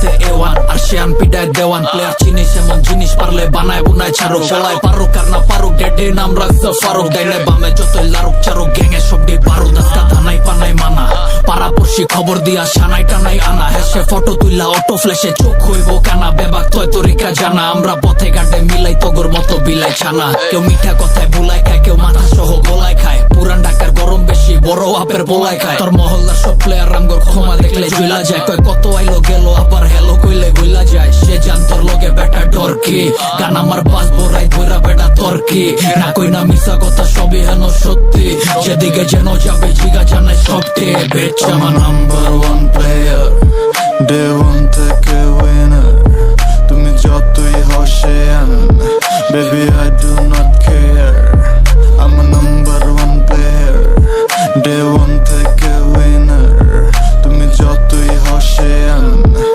হাতে এওয়ান আর সে আনপিডায় দেওয়ান। প্লেয়ার চিনিস এমন জিনিস পারলে বানায় বুনায় ছাড়ুক, বলায় পারুক আর না পারুক ডেডে নাম রাখছে ফারুক। ডাইনে বামে যতই লারুক চারুক গ্যাংয়ে সব ডি বারুদ। আজকা থানাই পানাই মানা পাড়াপড়শি খবর দিয়া সানাই টানাই আনা। হেসে ফটো তুললা অটো ফ্ল্যাশে চোখ হইব কানা। বেবাক তয় তরিকা জানা আমরা পথে ঘাটে মিলাই তগর মতো বিলাই ছানা। কেউ মিঠা কথায় ভুলাই খায়, কেউ মাথা সহ গোলাই খায়। পুরান ঢাকার গরম বেশি বড় আপের বোলাই খায়। তোর মহল্লার সব প্লেয়ার রামগর ক্ষমা দেখলে জুইলা যায়। কয় কত আইলো গেল আবার হেলো কইলে গইলা যায়। সে জান তোর লগে বেটা ডরকি গান আমার বাজবো রাই ধইরা বেটা তর্কি। না কই না মিশা কথা সবই হেন সত্যি, যেদিকে যেন যাবে জিগা জানে সবটি। বেচ আমার number one player day one থেকে উইনার। তুমি যতই হসে বেবি আই ডু নট